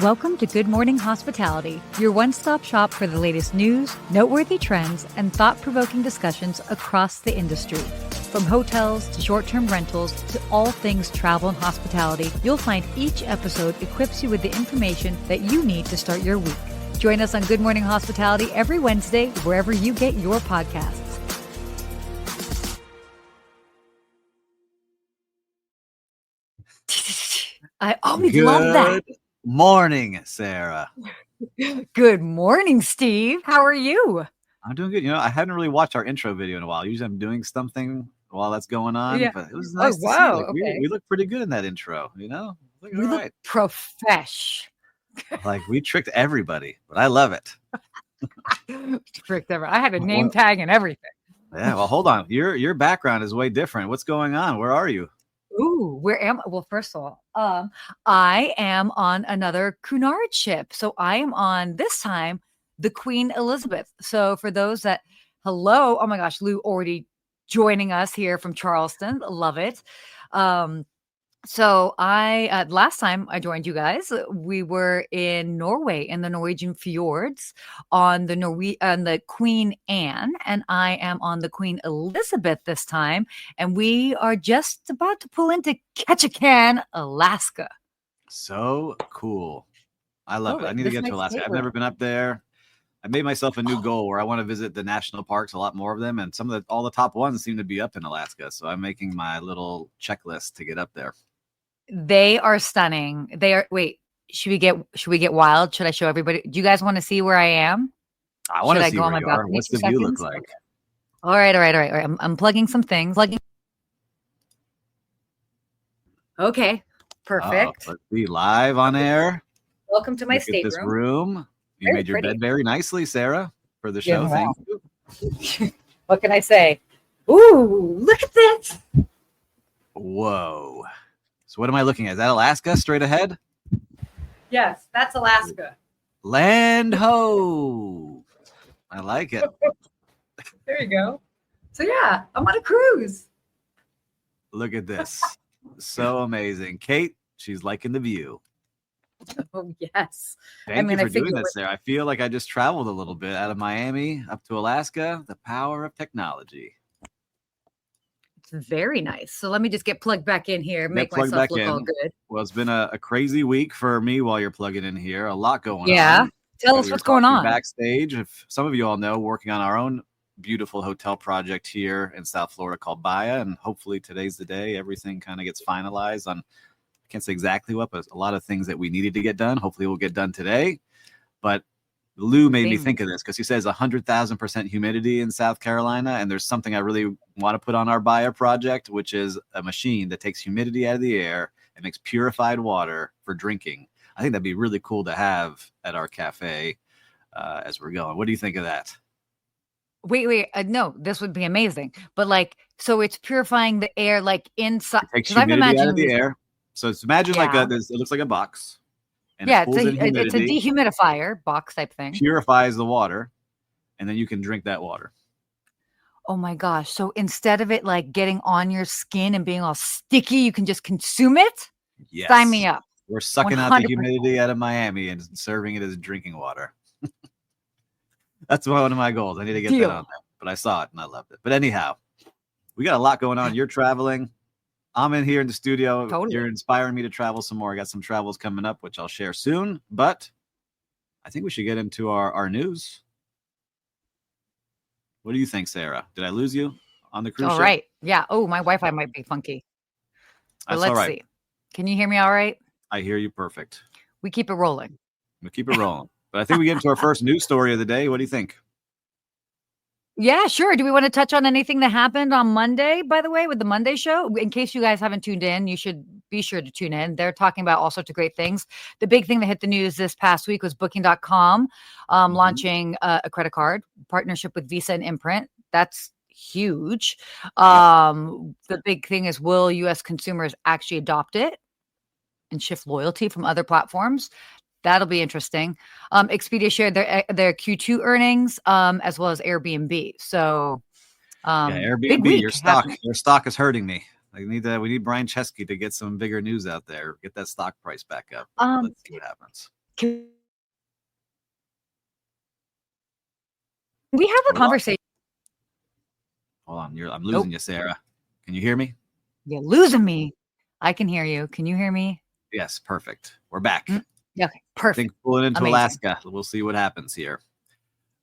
Welcome to Good Morning Hospitality, your one-stop shop for the latest news, noteworthy trends, and thought-provoking discussions across the industry. From hotels to short-term rentals to all things travel and hospitality, you'll find each episode equips you with the information that you need to start your week. Join us on Good Morning Hospitality every Wednesday, wherever you get your podcasts. I always love that. Good morning, Sarah. Good morning, Steve. How are you? I'm doing good. I hadn't really watched our intro video in a while. Usually I'm doing something while that's going on, Yeah. but it was nice to see. Wow. Like, we look pretty good in that intro, We all look right. profesh. Like we tricked everybody, but I love it. Tricked everyone. I had a name tag and everything. Yeah, well, hold on. Your background is way different. What's going on? Where are you? Ooh, where am I? Well, first of all, I am on another Cunard ship. So I am on this time the Queen Elizabeth. So for those that, hello, oh my gosh, Lou already joining us here from Charleston. Love it. So I last time I joined you guys, we were in Norway in the Norwegian fjords on the Queen Anne, and I am on the Queen Elizabeth this time, and we are just about to pull into Ketchikan, Alaska. So cool. I love it. I need to this get to makes Alaska. I've favorite. never been up there. I made myself a new goal where I want to visit the national parks, a lot more of them, and all the top ones seem to be up in Alaska. So I'm making my little checklist to get up there. They are stunning. They are. Wait, should we get wild? Should I show everybody? Do you guys want to see where I am? I want to see go on where my you are. balcony What's the for view look seconds? like? All right. I'm plugging some things. Okay, perfect. Let's be live on air. Welcome to my Look at this stateroom. room. You Very made your pretty. bed very nicely, Sarah, for the show. Yeah, Thank wow. you. What can I say? Ooh, look at this. Whoa. So what am I looking at? Is that Alaska straight ahead? Yes, that's Alaska. Land ho. I like it. There you go. So yeah, I'm on a cruise. Look at this. So amazing. Kate, she's liking the view. Oh yes. Thank I you for doing figure this, Sarah. I feel like I just traveled a little bit out of Miami up to Alaska. The power of technology. It's very nice. So let me just get plugged back in here, make plugged myself back look in. all good. Well, it's been a crazy week for me while you're plugging in here. A lot going on. Yeah. Tell us We were what's going talking on. backstage. If some of you all know, working on our own beautiful hotel project here in South Florida called Bahia, and hopefully today's the day everything kind of gets finalized on. I can't say exactly what, but a lot of things that we needed to get done. Hopefully we'll get done today. But Lou made me think of this because he says 100,000% humidity in South Carolina. And there's something I really want to put on our Bahia project, which is a machine that takes humidity out of the air and makes purified water for drinking. I think that'd be really cool to have at our cafe as we're going. What do you think of that? Wait. No, this would be amazing. But so it's purifying the air inside. It takes humidity out of the air. So it's imagine it looks like a box. And it's a dehumidifier box type thing. Purifies the water, and then you can drink that water. Oh my gosh. So instead of it getting on your skin and being all sticky, you can just consume it? Yes. Sign me up. We're sucking 100%. Out the humidity out of Miami and serving it as drinking water. That's one of my goals. I need to get that on there. But I saw it and I loved it. But anyhow, we got a lot going on. You're traveling. I'm in here in the studio. Totally. You're inspiring me to travel some more. I got some travels coming up, which I'll share soon. But I think we should get into our news. What do you think, Sarah? Did I lose you on the cruise ship? All right. Yeah. Oh, my Wi-Fi might be funky. But let's see. Can you hear me all right? I hear you perfect. We keep it rolling. We keep it rolling. But I think we get into our first news story of the day. What do you think? Yeah, sure. Do we want to touch on anything that happened on Monday, by the way, with the Monday show? In case you guys haven't tuned in, you should be sure to tune in. They're talking about all sorts of great things. The big thing that hit the news this past week was Booking.com launching a credit card partnership with Visa and Imprint. That's huge. The big thing is, will U.S. consumers actually adopt it and shift loyalty from other platforms? That'll be interesting. Expedia shared their Q2 earnings as well as Airbnb. So Airbnb, your stock is hurting me. We need Brian Chesky to get some bigger news out there. Get that stock price back up. Let's see what happens. Can we have a We lost conversation? Hold on, I'm Oh, losing you, Sarah. Can you hear me? you're losing me. I can hear you. Can you hear me? Yes, perfect. We're back. Mm, okay, I think perfect. pulling into Amazing. Alaska. We'll see what happens here.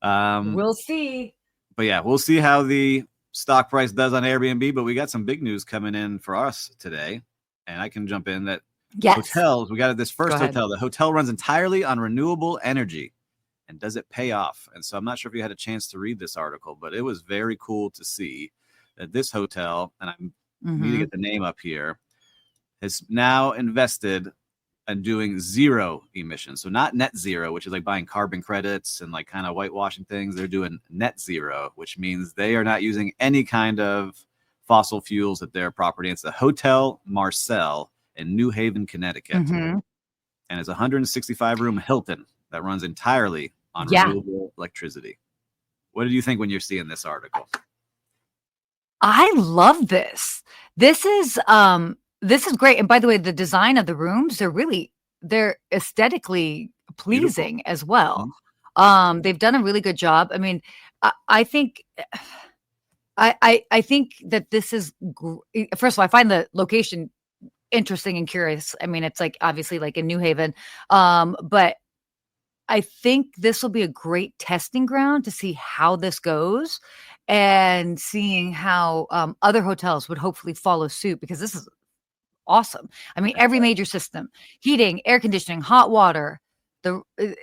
Um, We'll see. but yeah, we'll see how the stock price does on Airbnb. But we got some big news coming in for us today, and I can jump in that Yes. hotels. We got this Go first ahead. hotel. The hotel runs entirely on renewable energy, and does it pay off? And so I'm not sure if you had a chance to read this article, but it was very cool to see that this hotel, and I need to Mhm. get the name up here, has now invested in doing zero emissions. So not net zero, which is like buying carbon credits and like kind of whitewashing things. They're doing net zero, which means they are not using any kind of fossil fuels at their property. It's the Hotel Marcel in New Haven, Connecticut. Mhm. And it's a 165 room Hilton that runs entirely on Yeah. renewable electricity. What did you think when you're seeing this article? I love this. This is great. And by the way, the design of the rooms, they're aesthetically Beautiful. pleasing as well. Mhm. They've done a really good job. I mean, I think I think that this is first of all, I find the location interesting and curious. I mean, it's like obviously like in New Haven. But I think this will be a great testing ground to see how this goes and seeing how other hotels would hopefully follow suit because this is awesome. I mean, every major system, heating, air conditioning, hot water,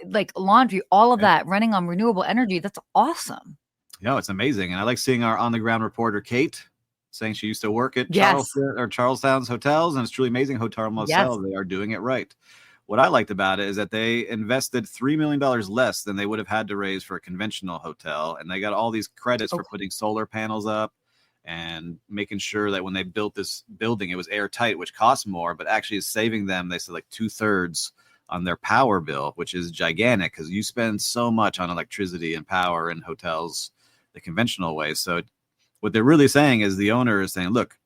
like laundry, all of Yeah. that running on renewable energy. That's awesome. No, it's amazing. And I like seeing our on the ground reporter, Kate, saying she used to work at Yes. Charlestown's hotels, and it's truly amazing. Hotel Yes. Marcel, they are doing it right. What I liked about it is that they invested $3 million less than they would have had to raise for a conventional hotel. And they got all these credits Oh, for putting solar panels up and making sure that when they built this building, it was airtight, which costs more, but actually is saving them, they said, like 2/3 on their power bill, which is gigantic because you spend so much on electricity and power in hotels the conventional way. So what they're really saying is the owner is saying, look,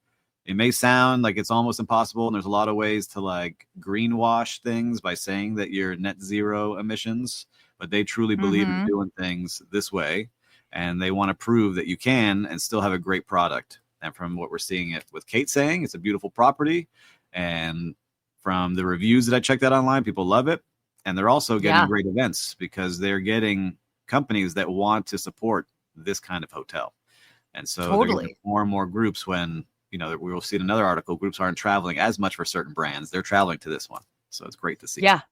it may sound like it's almost impossible, and there's a lot of ways to like greenwash things by saying that you're net zero emissions, but they truly believe in mm-hmm. doing things this way, and they want to prove that you can and still have a great product. And from what we're seeing it with Kate saying, it's a beautiful property, and from the reviews that I checked out online, people love it, and they're also getting Yeah, great events because they're getting companies that want to support this kind of hotel. And so they're getting totally. more and more groups when, we will see in another article, groups aren't traveling as much for certain brands. They're traveling to this one. So it's great to see. Yeah.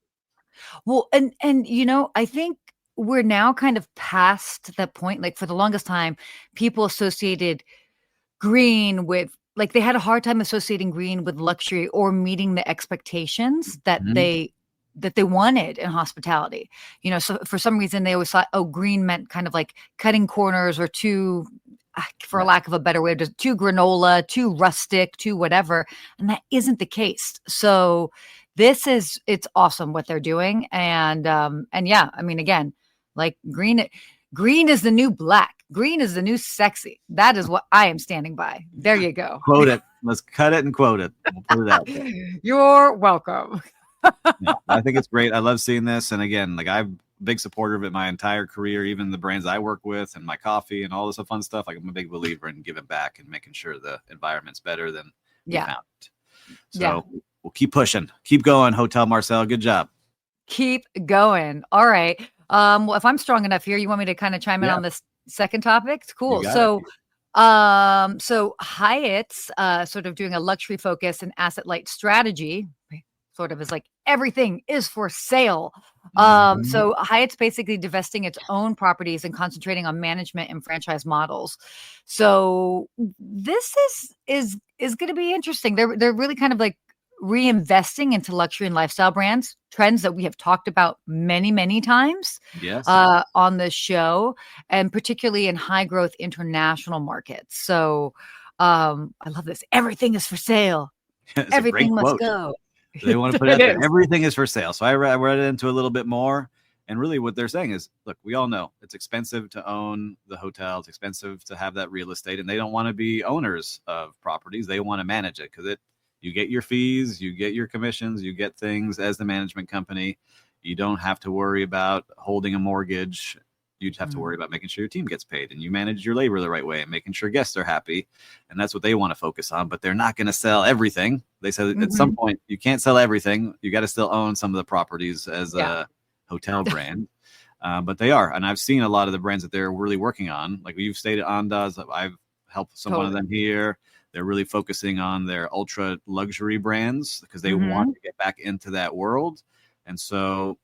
Well, and I think we're now kind of past that point. Like for the longest time, people associated green with like they had a hard time associating green with luxury or meeting the expectations Mhm. that they wanted in hospitality. So for some reason they always thought, oh, green meant kind of like cutting corners or too, for Yeah. lack of a better way, just too granola, too rustic, too whatever. And that isn't the case. So it's awesome what they're doing. And yeah, I mean, again, like green is the new black. Green is the new sexy. That is what I am standing by. There you go. Quote it. Let's cut it and quote it. We'll put it out there. You're welcome. Yeah, I think it's great. I love seeing this. And again, like I'm a big supporter of it my entire career, even the brands I work with and my coffee and all this fun stuff. Like I'm a big believer in giving back and making sure the environment's better than we Yeah. found it. Yeah. So we'll keep pushing, keep going. Hotel Marcel, good job. Keep going. All right. Well, if I'm strong enough here, you want me to kind of chime in Yeah, on this second topic? It's you cool. got it. So Hyatt's sort of doing a luxury focus and asset light strategy, right? Sort of is like everything is for sale. Mhm. So Hyatt's basically divesting its own properties and concentrating on management and franchise models. So this is going to be interesting. They're really kind of like reinvesting into luxury and lifestyle brands, trends that we have talked about many, many times Yes. on the show, and particularly in high growth international markets. So I love this. Everything is for sale. It's a great Everything must quote. go. They want to put it It out there. is. Everything is for sale. So I read into a little bit more. And really what they're saying is, look, we all know it's expensive to own the hotel. It's expensive to have that real estate. And they don't want to be owners of properties. They want to manage it because you get your fees, you get your commissions, you get things as the management company. You don't have to worry about holding a mortgage. You just have to Mm. worry about making sure your team gets paid and you manage your labor the right way and making sure guests are happy. And that's what they want to focus on. But they're not going to sell everything. They said at some Mhm. point, you can't sell everything. You got to still own some of the properties as Yeah. a hotel brand. But they are. And I've seen a lot of the brands that they're really working on. Like you've stayed at Andaz. I've helped one of Totally. them here. They're really focusing on their ultra luxury brands because they want Mhm. to get back into that world. And so,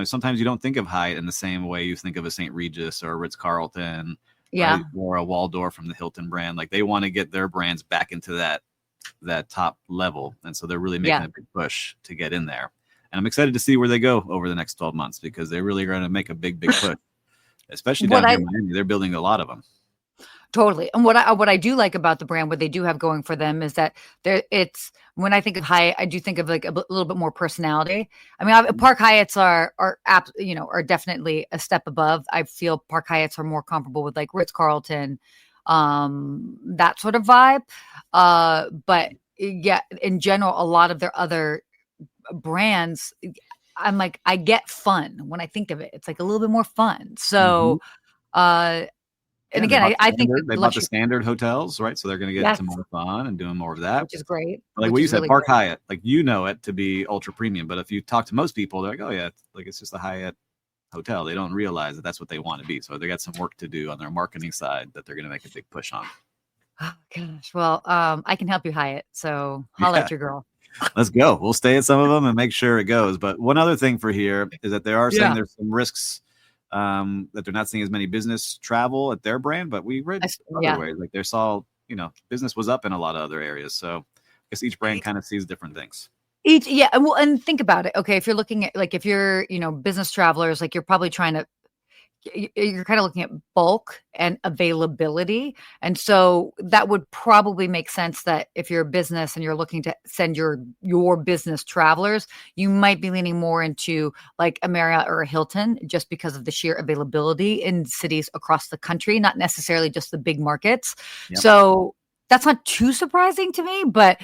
sometimes you don't think of Hyatt in the same way you think of a St. Regis or a Ritz Carlton, Yeah. right? Or a Waldorf from the Hilton brand. Like they want to get their brands back into that top level. And so they're really making Yeah. a big push to get in there. And I'm excited to see where they go over the next 12 months because they're really going to make a big, big push, especially What down here I in Miami. They're building a lot of them. Totally. And what I do like about the brand, what they do have going for them is that it's when I think of Hyatt, I do think of like little bit more personality. I mean, Park Hyatts are definitely a step above. I feel Park Hyatts are more comparable with like Ritz Carlton, that sort of vibe. But yeah, in general, a lot of their other brands, I'm like, I get fun when I think of it. It's like a little bit more fun. Mm-hmm. So, uh, and Yeah, they again, bought I think that they the bought the luxury, standard hotels, right? So they're going to get yes, to more fun and doing more of that. which is great, Like which what you is said, really Park great. Hyatt, like it to be ultra premium, but if you talk to most people, they're like, oh yeah, it's just a Hyatt hotel. They don't realize that that's what they want to be. So they got some work to do on their marketing side that they're going to make a big push on. Oh gosh. Well, I can help you, Hyatt. So holla Yeah, at your girl. let's go. We'll stay at some of them and make sure it goes. But one other thing for here is that they are saying Yeah. there's some risks that they're not seeing as many business travel at their brand, but we read other Yeah. ways. Like they saw, business was up in a lot of other areas. So I guess each brand kind of sees different things. Yeah. Well, and think about it. Okay. If you're looking at like, if you're, business travelers, like you're probably trying to, you're kind of looking at bulk and availability. And so that would probably make sense that if you're a business and you're looking to send your business travelers, you might be leaning more into like a Marriott or a Hilton just because of the sheer availability in cities across the country, not necessarily just the big markets. Yep. So that's not too surprising to me, but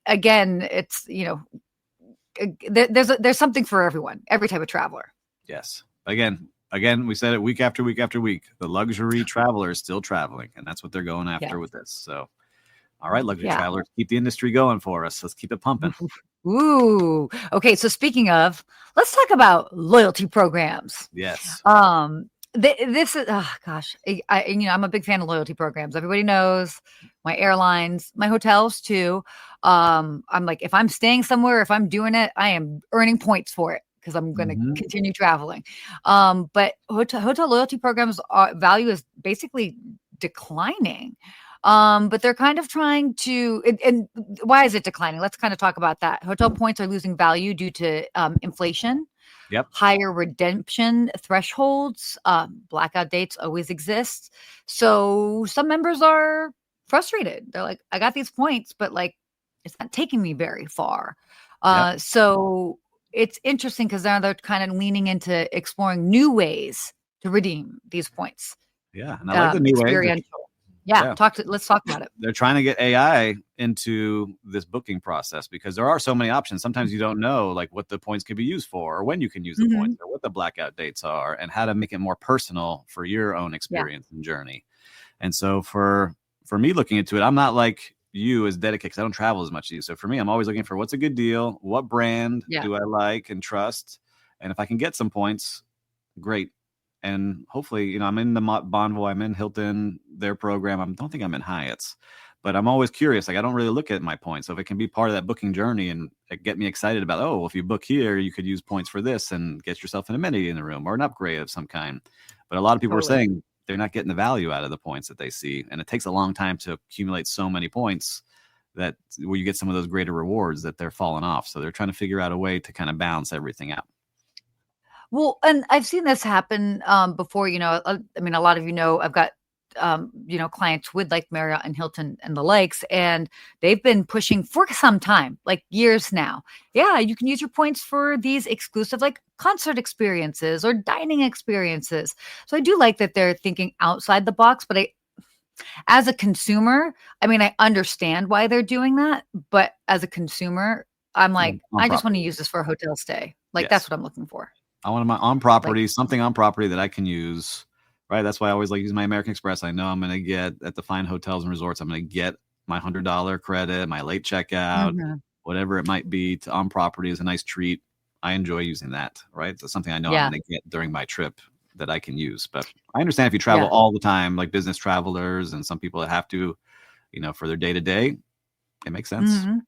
again, it's, there's something for everyone, every type of traveler. Yes. Again, we said it week after week after week. The luxury traveler is still traveling, and that's what they're going Yeah. after with this. So, all right, luxury Yeah. travelers, keep the industry going for us. Let's keep it pumping. Ooh. Okay. So speaking of, let's talk about loyalty programs. Yes. This is, oh gosh, I'm a big fan of loyalty programs. Everybody knows my airlines, my hotels too. I'm like, if I'm staying somewhere, if I'm doing it, I am earning points for it because I'm going to Mhm. continue traveling. But hotel loyalty programs value is basically declining. But they're kind of trying to, and why is it declining? Let's kind of talk about that. Hotel points are losing value due to inflation, Yep. higher redemption thresholds, blackout dates always exist. So some members are frustrated. They're like, I got these points, but like, it's not taking me very far. Yep. So it's interesting because now they're kind of leaning into exploring new ways to redeem these points. Yeah. And I like the new way. Experiential. Yeah, Yeah. let's talk about it. They're trying to get AI into this booking process because there are so many options. Sometimes you don't know like what the points can be used for or when you can use the points or what the blackout dates are and how to make it more personal for your own experience and journey. And so for me looking into it, I'm not like you as dedicated because I don't travel as much as you. So for me, I'm always looking for what's a good deal, what brand do I like and trust, and if I can get some points, great. And hopefully, I'm in the Bonvoy, I'm in Hilton, their program. I don't think I'm in Hyatt's, but I'm always curious. Like I don't really look at my points. So if it can be part of that booking journey and get me excited about, oh, well, if you book here, you could use points for this and get yourself an amenity in the room or an upgrade of some kind. But a lot of people are saying they're not getting the value out of the points that they see. And it takes a long time to accumulate so many points that where you get some of those greater rewards that they're falling off. So they're trying to figure out a way to kind of balance everything out. Well, and I've seen this happen before. I mean, a lot of I've got clients with like Marriott and Hilton and the likes, and they've been pushing for some time, like years now. Yeah, you can use your points for these exclusive like concert experiences or dining experiences. So I do like that they're thinking outside the box, but as a consumer, I mean, I understand why they're doing that, but as a consumer, I'm like, On I just want to property. use this for a hotel stay. Like that's Yes. what I'm looking for. I want my on Like, property, something on property that I can use. Right. That's why I always like using my American Express. I know I'm going to get at the fine hotels and resorts. I'm going to get my $100 credit, my late checkout, mhm. whatever it might be to on property is a nice treat. I enjoy using that. Right. That's something I know I'm Yeah, going to get during my trip that I can use. But I understand if you travel yeah. all the time, like business travelers and some people that have to, for their day to day, it makes sense. Mhm.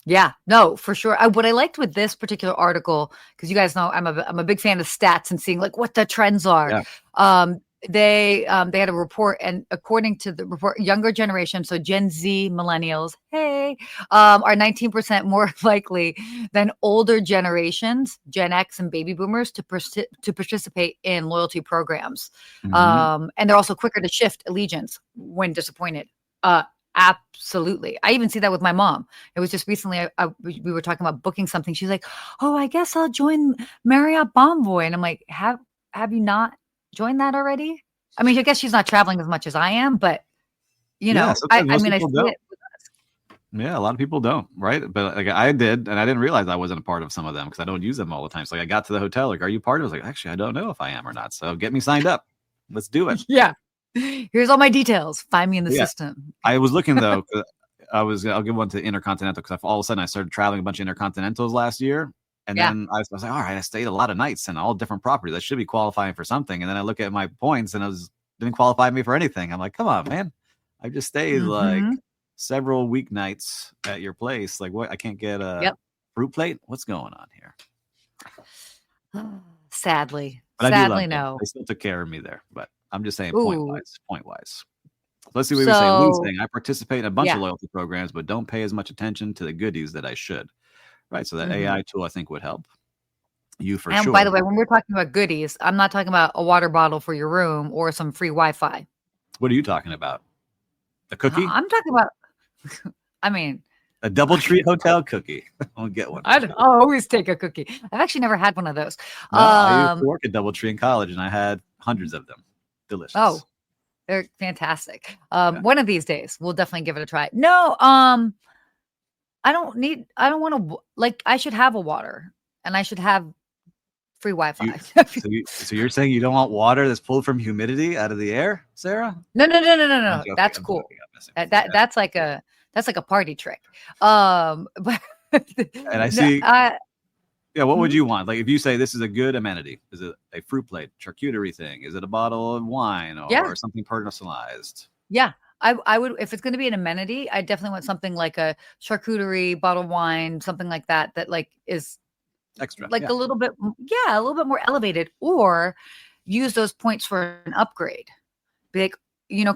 Yeah, no, for sure. What I liked with this particular article, because you guys know I'm a big fan of stats and seeing like what the trends are. Yeah. They had a report, and according to the report, younger generation, so Gen Z, millennials, hey, are 19% more likely than older generations, Gen X and baby boomers, to participate in loyalty programs. Hmm. And they're also quicker to shift allegiance when disappointed. Uh, Absolutely. I even see that with my mom. It was just recently we were talking about booking something. She's like, "Oh, I guess I'll join Marriott Bonvoy," and I'm like, "Have you not joined that already?" I mean, I guess she's not traveling as much as I am, but Yeah. I Sometimes I most mean, I people see don't. it. Yeah, a lot of people don't, right? But like I did, and I didn't realize I wasn't a part of some of them because I don't use them all the time. So like, I got to the hotel, like, "Are you part of it?" I was like, "Actually, I don't know if I am or not. So get me signed up. Let's do it." Yeah. Here's all my details. Find me in the But yeah, system. I was looking though. 'Cause I'll give one to Intercontinental because all of a sudden I started traveling a bunch of Intercontinentals last year, and Yeah. then I was like, all right, I stayed a lot of nights and all different properties. I should be qualifying for something. And then I look at my points and didn't qualify me for anything. I'm like, come on, man, I just stayed like Mhm. several weeknights at your place. Like, what? I can't get a Yep. fruit plate. What's going on here? Sadly. But I do Sadly, love them. no. They still took care of me there. But I'm just saying, Ooh. point wise. Let's see what we say. Lou's So, saying, I participate in a bunch of yeah. loyalty programs, but don't pay as much attention to the goodies that I should. Right. So that Mhm. AI tool, I think, would help you for And by sure. the way, when we're talking about goodies, I'm not talking about a water bottle for your room or some free Wi-Fi. What are you talking about? A cookie? I'm talking about, I mean, A DoubleTree Hotel cookie. I'll get one for you. I'll always take a cookie. I've actually never had one of those. No, I used to Um, work at DoubleTree in college, and I had hundreds of them. oh, Delicious. they're fantastic. Yeah. One of these days, we'll definitely give it a try. No, I don't want to, like, I should have a water and I should have free You, Wi-Fi. so you're saying you don't want water that's pulled from humidity out of the air, Sarah? No, no, no, no, no, I'm no. joking. That's I'm cool. joking. I'm messing with you. Yeah. That's like a party trick. But And I no, see. Yeah, what would mhm. you want? Like, if you say this is a good amenity, is it a fruit plate, charcuterie thing? Is it a bottle of wine Yeah, or something personalized? yeah. I would, if it's going to be an amenity, I definitely want something like a charcuterie, bottle of wine, something like that. That like is Extra. like Yeah. a little bit, yeah, a little bit more elevated, or use those points for an upgrade. Be like,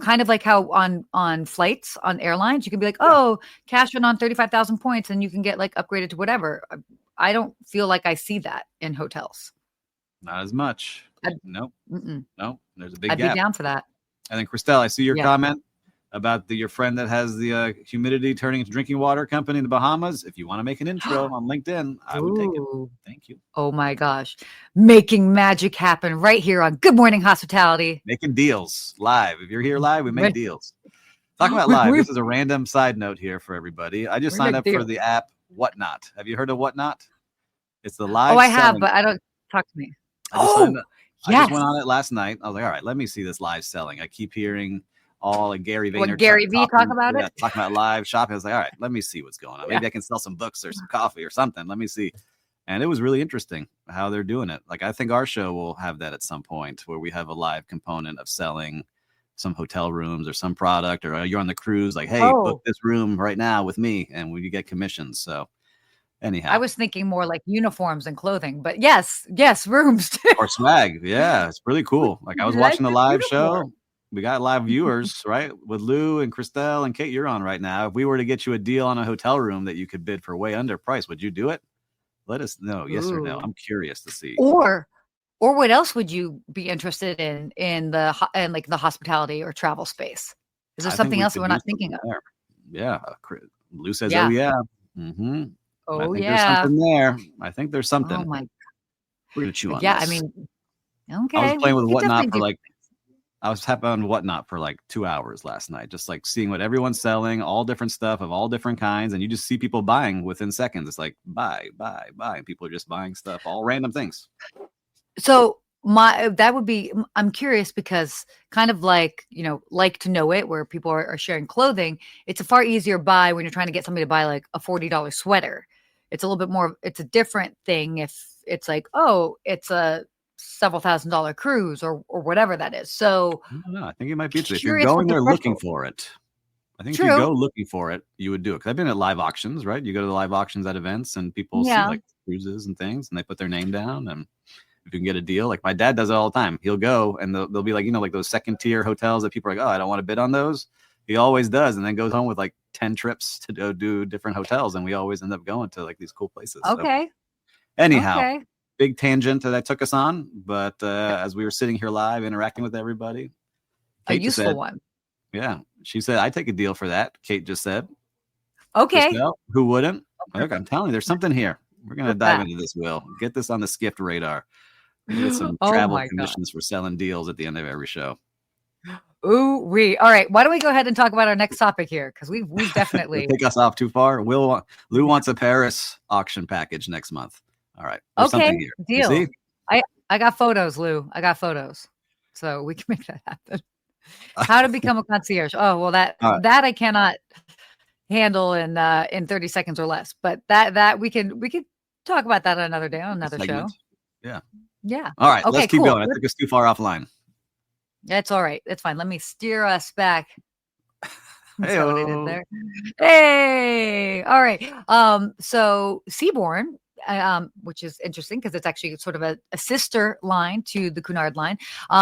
kind of like how on flights on airlines, you can be like, Yeah. oh, cash in on 35,000 points, and you can get like upgraded to whatever. I don't feel like I see that in hotels. Not as much. I'd, Nope. mm-mm. No, there's a big I'd be gap. down for that. And then Christelle, I see your Yeah. comment about your friend that has the humidity turning into drinking water company in the Bahamas. If you want to make an intro on LinkedIn, I would take it. Ooh. Thank you. Oh my gosh. Making magic happen right here on Good Morning Hospitality. Making deals live. If you're here live, we make Right. deals. Talking about We, live, we, this is a random side note here for everybody. I just we signed make up for deals. the app Whatnot. Have you heard of Whatnot? It's the Oh, live I have, selling. but I don't talk to me. I just signed Oh, up. I just yes. went on it last night. I was like, all right, let me see this live selling. I keep hearing all like Gary What Vaynerchuk Gary V talk about it? talking about live shopping. I was like, all right, let me see what's going on. Yeah. Maybe I can sell some books or some coffee or something. Let me see. And it was really interesting how they're doing it. Like, I think our show will have that at some point where we have a live component of selling some hotel rooms or some product, or you're on the cruise, like, hey, book Oh, this room right now with me, and we get commissions. So I anyhow, was thinking more like uniforms and clothing, but yes, rooms too. or swag. Yeah, it's really cool. Like, I was You like watching the this live uniform? show. We got live viewers, right? With Lou and Christelle and Kate, you're on right now. If we were to get you a deal on a hotel room that you could bid for way under price, would you do it? Let us know. Yes or no. Ooh. I'm curious to see. Or what else would you be interested in like the hospitality or travel space? Is there I think something we else that could we're do not thinking something of? there. Yeah. Lou says, oh, Yeah. yeah. Mm-hmm. I Oh think there's yeah. something there. I think there's Oh something. my. We're going to chew on Yeah. I this. mean, I was okay, playing we with could Whatnot definitely for do. like, I was tapping on Whatnot for like 2 hours last night, just like seeing what everyone's selling, all different stuff of all different kinds. And you just see people buying within seconds. It's like buy, buy, buy. And people are just buying stuff, all random things. So that would be, I'm curious because kind of like, like to know it, where people are sharing clothing. It's a far easier buy when you're trying to get somebody to buy like a $40 sweater. It's a little bit more, it's a different thing if it's like, oh, it's a several $1,000 cruise or whatever that is. So I don't know. I think it might be if you're curious what going the there looking threshold. for it. I think if you True. go looking for it, you would do it. Because I've been at live auctions, right? You go to the live auctions at events and people see Yeah. like cruises and things and they put their name down. And if you can get a deal, like my dad does it all the time. He'll go and they'll be like, like those second tier hotels that people are like, oh, I don't want to bid on those. He always does. And then goes home with like 10 trips to go do different hotels. And we always end up going to like these cool places. Okay. So anyhow, Okay. big tangent that took us on. But as we were sitting here live interacting with everybody, A Kate just useful said, one. yeah, she said, I take a deal for that. Kate just said, Okay. Christelle, who wouldn't? Okay. Look, I'm telling you, there's something here. We're going to dive into this, Will. Get this on the Skift radar. We get some Oh travel my God. commissions for selling deals at the end of every show. Ooh, all right. Why don't we go ahead and talk about our next topic here? Because we've definitely take us off too far. Lou wants a Paris auction package next month. All right. There's okay. something here. Deal. You see? I got photos, Lou. I got photos. So we can make that happen. How to become a concierge. Oh, well, that I cannot handle in 30 seconds or less. But that we could talk about that another day on another show. Yeah. Yeah. All right. Okay, let's keep cool. going. I took us too far offline. That's all right. It's fine. Let me steer us back. Hey, what I did there. Hey. All right. So Seabourn, which is interesting because it's actually sort of a sister line to the Cunard line.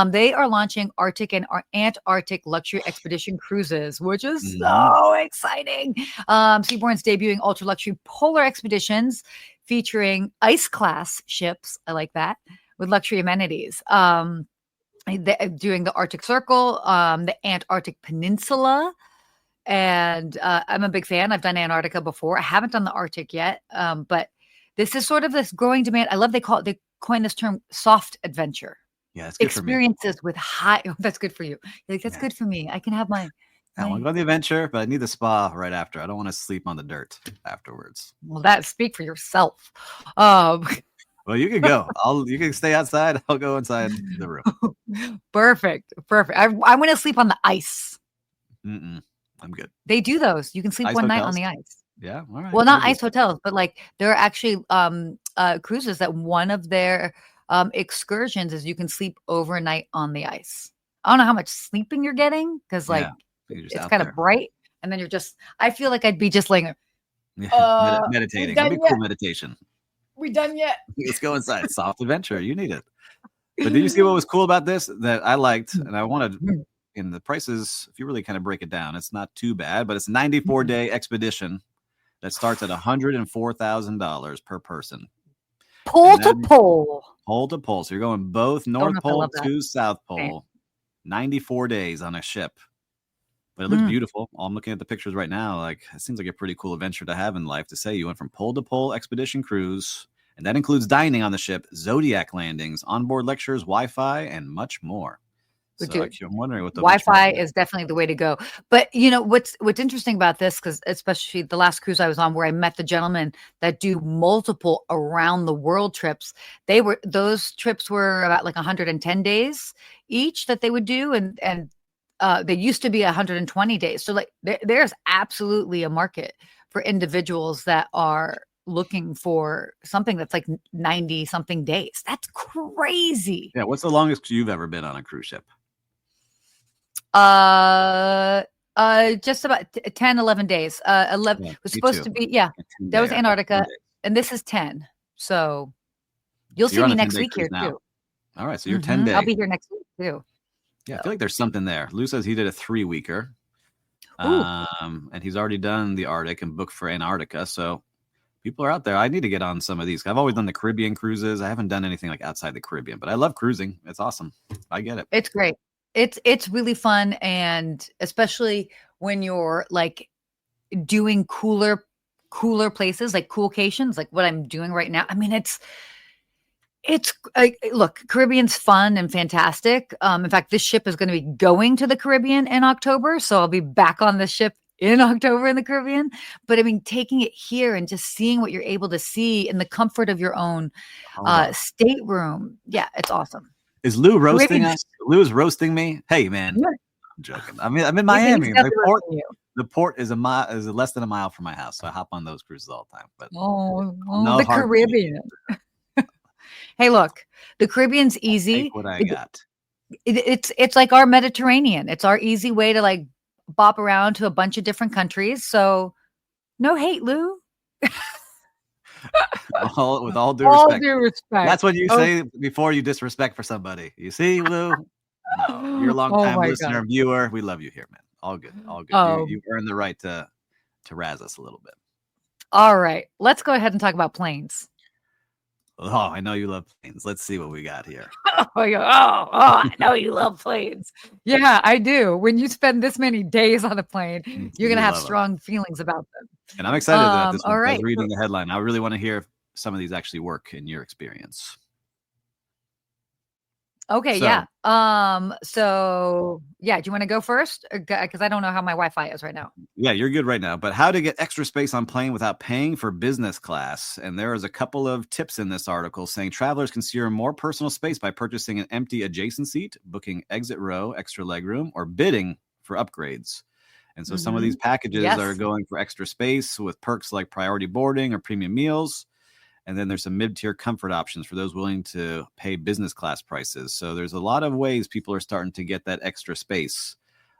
They are launching Arctic and Antarctic luxury expedition cruises, which is so exciting. Seabourn's debuting ultra luxury polar expeditions featuring ice class ships. I like that, with luxury amenities. Doing the Arctic Circle, the Antarctic Peninsula. And I'm a big fan. I've done Antarctica before. I haven't done the Arctic yet. But this is sort of this growing demand. I love they coin this term soft adventure. Yeah, that's good experiences for me. With high. Oh, that's good for you. You're like, that's good for me. I can have my. I want to go on the adventure, but I need the spa right after. I don't want to sleep on the dirt afterwards. Well, speak for yourself. Well, you can go. You can stay outside. I'll go inside the room. Perfect. I want to sleep on the ice. I'm good. They do those. You can sleep one night on the ice. Yeah. All right. Well, not ice hotels, but like there are actually cruises that one of their excursions is you can sleep overnight on the ice. I don't know how much sleeping you're getting because it's kind of bright, and then you're just. I feel like I'd be just laying there. Meditating. That'd be cool meditation. We done yet? Let's go inside. Soft adventure. You need it. But did you see what was cool about this that I liked? And I wanted in the prices, if you really kind of break it down, it's not too bad, but it's a 94-day expedition that starts at $104,000 per person. Pole to pole. Pole to pole. So you're going both North Pole to South Pole. 94 days on a ship. But it looks beautiful. I'm looking at the pictures right now. Like, it seems like a pretty cool adventure to have in life. To say you went from pole to pole expedition cruise, and that includes dining on the ship, Zodiac landings, onboard lectures, Wi-Fi, and much more. So I'm wondering what the Wi-Fi is definitely the way to go. But what's interesting about this, because especially the last cruise I was on, where I met the gentlemen that do multiple around the world trips, those trips were about like 110 days each that they would do, and they used to be 120 days. So like there's absolutely a market for individuals that are looking for something that's like 90 something days. That's crazy. Yeah. What's the longest you've ever been on a cruise ship? Just about 10, 11 days. 11 was supposed to be, that was Antarctica, and this is 10. So you'll see me next week here too. All right. So you're 10 days. I'll be here next week too. Yeah. I feel like there's something there. Lou says he did a 3-weeker. And he's already done the Arctic and booked for Antarctica. So people are out there. I need to get on some of these. I've always done the Caribbean cruises. I haven't done anything like outside the Caribbean, but I love cruising. It's awesome. I get it. It's great. It's really fun, and especially when you're like doing cooler places, like coolcations, like what I'm doing right now. I mean, It's look, Caribbean's fun and fantastic. In fact, this ship is going to be going to the Caribbean in October, so I'll be back on the ship in October in the Caribbean. But I mean, taking it here and just seeing what you're able to see in the comfort of your own Hold on. stateroom, yeah, it's awesome. Is Lou roasting Caribbean, us? Lou's roasting me. Hey, man, yeah, I'm joking. I'm in he's Miami. definitely roasting you. The port is less than a mile from my house, so I hop on those cruises all the time. But Oh, no the hard feelings. Caribbean. Hey, look, the Caribbean's Take easy. what I got. It's like our Mediterranean. It's our easy way to like bop around to a bunch of different countries. So no hate, Lou. With all due All respect. due respect. That's what you Oh, say before you disrespect for somebody. You see, Lou? No, you're a long oh time my listener God. and viewer. We love you here, man. All good. All good. Oh, You earned the right to razz us a little bit. all right. Let's go ahead and talk about planes. Oh, I know you love planes. Let's see what we got here. I know you love planes. Yeah, I do. When you spend this many days on a plane, you're You gonna have love them. strong feelings about them. And I'm excited that this All one. I was right. reading the headline. I really want to hear if some of these actually work in your experience. Okay, So, yeah. So yeah, do you want to go first? Because I don't know how my Wi-Fi is right now. yeah, you're good right now. But how to get extra space on plane without paying for business class? And there is a couple of tips in this article saying travelers can secure more personal space by purchasing an empty adjacent seat, booking exit row, extra legroom, or bidding for upgrades. And so some of these packages are Yes. going for extra space with perks like priority boarding or premium meals. And then there's some mid-tier comfort options for those willing to pay business class prices. So there's a lot of ways people are starting to get that extra space.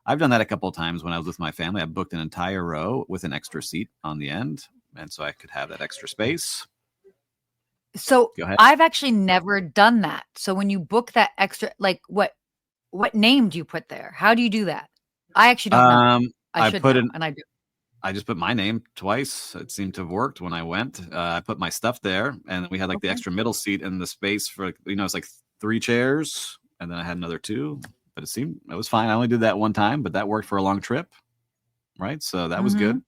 I've done that a couple of times when I was with my family. I booked an entire row with an extra seat on the end, and so I could have that extra space. So Go ahead. I've actually never done that. So when you book that extra, like what name do you put there? How do you do that? I actually don't know. I should know, and I do. I just put my name twice. It seemed to have worked when I went. I put my stuff there, and we had like the Okay. extra middle seat and the space for, it's like 3 chairs, and then I had another 2. But it was fine. I only did that one time, but that worked for a long trip, right? So that was good.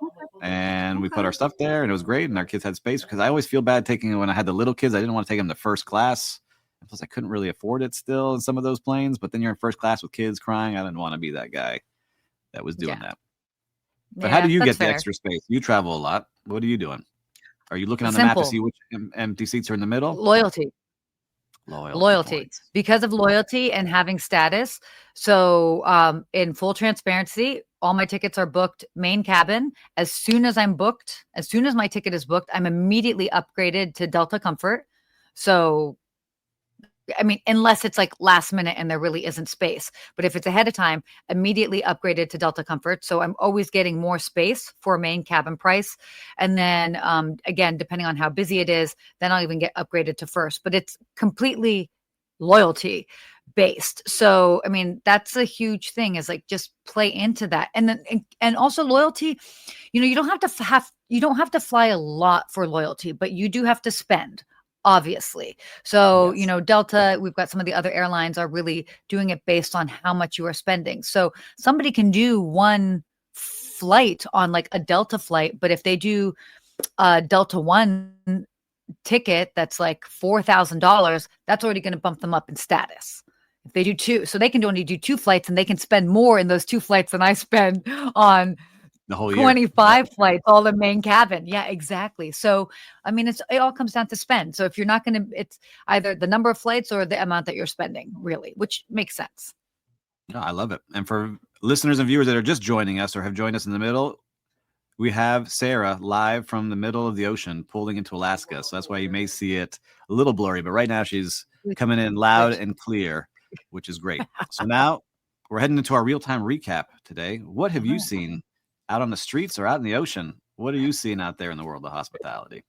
Okay. And we put our stuff there, and it was great. And our kids had space because I always feel bad taking when I had the little kids. I didn't want to take them to first class. And plus, I couldn't really afford it still in some of those planes. But then you're in first class with kids crying. I didn't want to be that guy that was doing that. But how do you get the extra space? You travel a lot. What are you doing? Are you looking on the map to see which empty seats are in the middle? Loyalty. Points. Because of loyalty and having status. So in full transparency, all my tickets are booked main cabin. As soon as my ticket is booked, I'm immediately upgraded to Delta Comfort. So I mean, unless it's like last minute and there really isn't space. But if it's ahead of time, immediately upgraded to Delta Comfort. So I'm always getting more space for main cabin price. And then again, depending on how busy it is, then I'll even get upgraded to first. But it's completely loyalty based. So I mean, that's a huge thing, is like just play into that. And then and also loyalty, you don't have to fly a lot for loyalty, but you do have to spend, obviously. So, Yes. Delta, we've got some of the other airlines are really doing it based on how much you are spending. So somebody can do one flight on like a Delta flight, but if they do a Delta One ticket that's like $4,000, that's already going to bump them up in status. If they do 2, so they can only do 2 flights, and they can spend more in those 2 flights than I spend on The whole year. 25 flights, all the main cabin. Yeah, exactly. So, I mean, it all comes down to spend. So if you're not going to, it's either the number of flights or the amount that you're spending, really, which makes sense. No, I love it. And for listeners and viewers that are just joining us or have joined us in the middle, we have Sarah live from the middle of the ocean pulling into Alaska. So that's why you may see it a little blurry. But right now she's coming in loud and clear, which is great. So now we're heading into our real-time recap today. What have you seen out on the streets or out in the ocean? What are you seeing out there in the world of hospitality?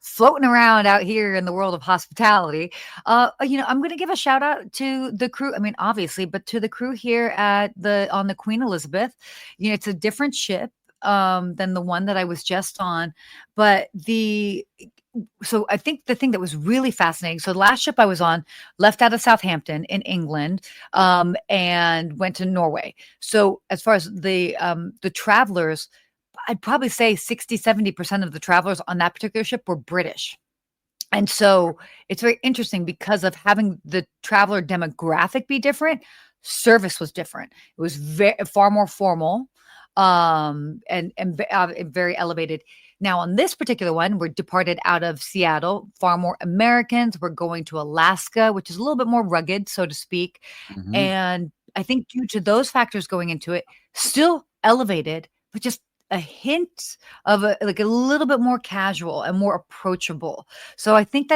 Floating around out here in the world of hospitality. I'm going to give a shout out to the crew. I mean, obviously, but to the crew here on the Queen Elizabeth. It's a different ship than the one that I was just on, but so I think the thing that was really fascinating. So the last ship I was on left out of Southampton in England, and went to Norway. So as far as the travelers, I'd probably say 60, 70% of the travelers on that particular ship were British. And so it's very interesting because of having the traveler demographic be different. Service was different. It was far more formal, and very elevated. Now on this particular one, we're departed out of Seattle. Far more Americans. We're going to Alaska, which is a little bit more rugged, so to speak. Hmm. And I think due to those factors going into it, still elevated, but just a hint of like a little bit more casual and more approachable. So I think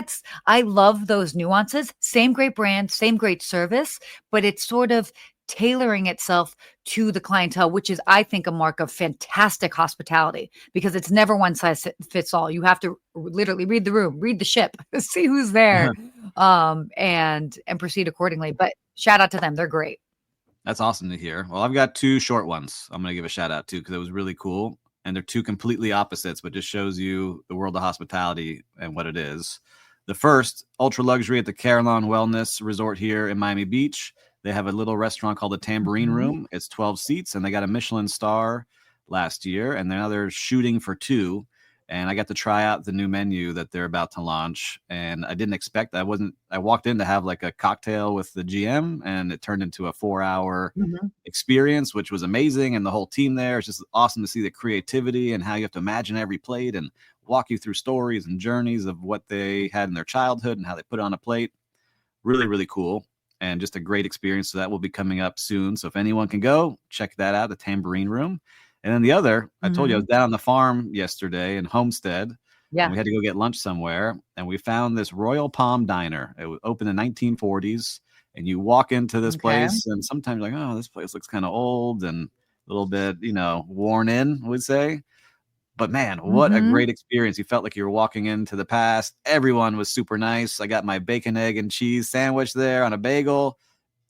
I love those nuances. Same great brand, same great service, but it's sort of tailoring itself to the clientele, which is, I think, a mark of fantastic hospitality, because it's never one size fits all. You have to literally read the room, read the ship, see who's there, and proceed accordingly. But shout out to them. They're great. That's awesome to hear. Well, I've got two short ones I'm going to give a shout out to because it was really cool. And they're two completely opposites, but just shows you the world of hospitality and what it is. The first, ultra luxury at the Carillon Wellness Resort here in Miami Beach. They have a little restaurant called the Tambourine Mhm. Room. It's 12 seats, and they got a Michelin star last year, and now they're shooting for 2. And I got to try out the new menu that they're about to launch. And I didn't expect, I walked in to have like a cocktail with the GM, and it turned into a 4-hour Mhm. experience, which was amazing. And the whole team there, it's just awesome to see the creativity and how you have to imagine every plate and walk you through stories and journeys of what they had in their childhood and how they put it on a plate. Really, really cool. And just a great experience. So that will be coming up soon. So if anyone can go, check that out, the Tambourine Room. And then the other, I told you I was Mhm. down on the farm yesterday in Homestead, and Yeah. we had to go get lunch somewhere. And we found this Royal Palm Diner. It was opened in the 1940s. And you walk into this Okay. place, and sometimes like, oh, this place looks kind of old and a little bit, worn in, I would say. But man, what a Mhm. great experience. You felt like you were walking into the past. Everyone was super nice. I got my bacon, egg, and cheese sandwich there on a bagel.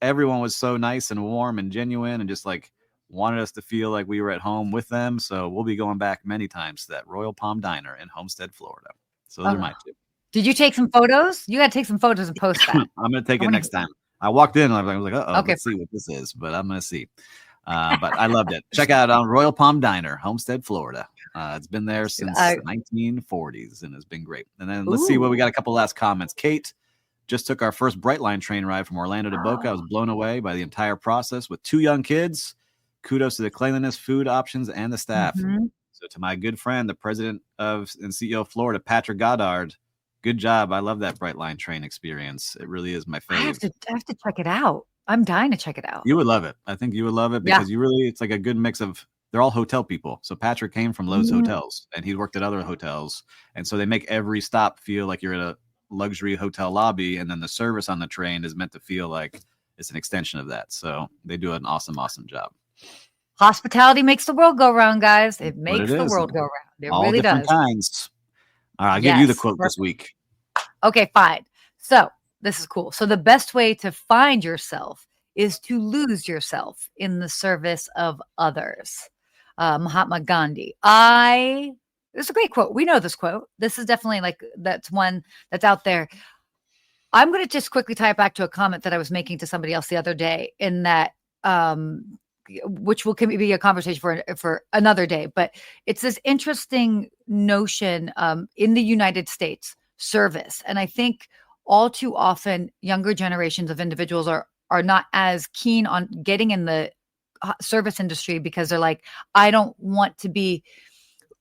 Everyone was so nice and warm and genuine and just like wanted us to feel like we were at home with them. So we'll be going back many times to that Royal Palm Diner in Homestead, Florida. So those are Oh, my two. did you take some photos? You gotta take some photos and post that. I'm going to take I it wanna next time. I walked in and I was like, uh-oh, Okay, let's see what this is, but I'm going to see. But I loved it. Check out on Royal Palm Diner, Homestead, Florida. It's been there fine. since the 1940s and it's been great. And then let's see what we Ooh. got. A couple last comments. Kate just took our first Brightline train ride from Orlando to Boca. I was blown away by the entire process with 2 young kids. Kudos to the cleanliness, food options, and the staff. Mhm. So to my good friend, the president of and CEO of Florida, Patrick Goddard, good job. I love that Brightline train experience. It really is my fave. I have to check it out. I'm dying to check it out. You would love it. I think you would love it Yeah. because it's like a good mix of, they're all hotel people. So Patrick came from Lowe's Mm. Hotels and he worked at other hotels. And so they make every stop feel like you're at a luxury hotel lobby. And then the service on the train is meant to feel like it's an extension of that. So they do an awesome, awesome job. Hospitality makes the world go round, guys. It What it makes the is. world go round. It All really different does. kinds. All right, I'll give you the Yes. quote this week. Okay, fine. So this is cool. So the best way to find yourself is to lose yourself in the service of others. Mahatma Gandhi. It's a great quote. We know this quote. This is definitely that's one that's out there. I'm going to just quickly tie it back to a comment that I was making to somebody else the other day, in that, which will be a conversation for another day. But it's this interesting notion, in the United States, service, and I think all too often younger generations of individuals are not as keen on getting in the service industry because they're like, I don't want to be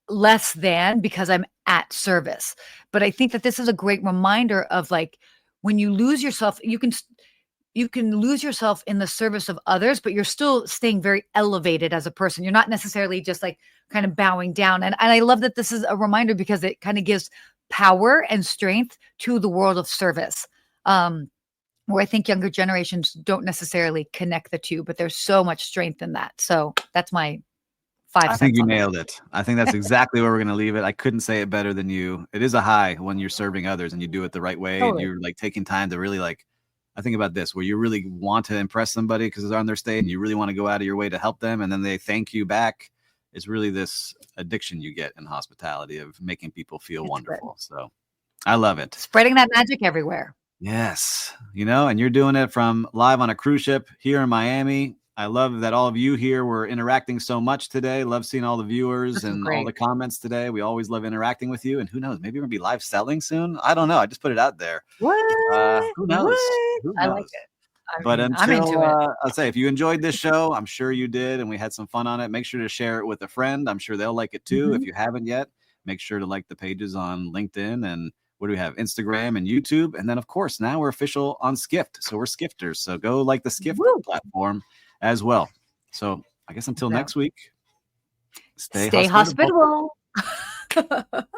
less than because I'm at service. But I think that this is a great reminder of, like, when you lose yourself, you can lose yourself in the service of others, but you're still staying very elevated as a person. You're not necessarily just like kind of bowing down. And I love that this is a reminder because it kind of gives power and strength to the world of service. Where I think younger generations don't necessarily connect the two, but there's so much strength in that. So that's my 5 I think cents you on that. nailed it. I think that's exactly where we're going to leave it. I couldn't say it better than you. It is a high when you're serving others and you do it the right way and Totally. you're like taking time to really like, I think about this where you really want to impress somebody because they're on their stay and you really want to go out of your way to help them and then they thank you back. It's really this addiction you get in hospitality of making people feel It's good. wonderful. So I love it. Spreading that magic everywhere. Yes. And you're doing it from live on a cruise ship here in Miami. I love that all of you here were interacting so much today. Love seeing all the viewers This is and all great. the comments today. We always love interacting with you. And who knows, maybe we're going to be live selling soon. I don't know. I just put it out there. What? Who knows? What? Who I like knows? it. I But mean, I'm into until it. I'll say, if you enjoyed this show, I'm sure you did, and we had some fun on it. Make sure to share it with a friend. I'm sure they'll like it too. If Mhm. you haven't yet, make sure to like the pages on LinkedIn and what do we have? Instagram and YouTube. And then, of course, now we're official on Skift. So we're Skifters. So go like the Skift Woo. platform as well. So I guess until So next week, stay stay hospitable. hospitable.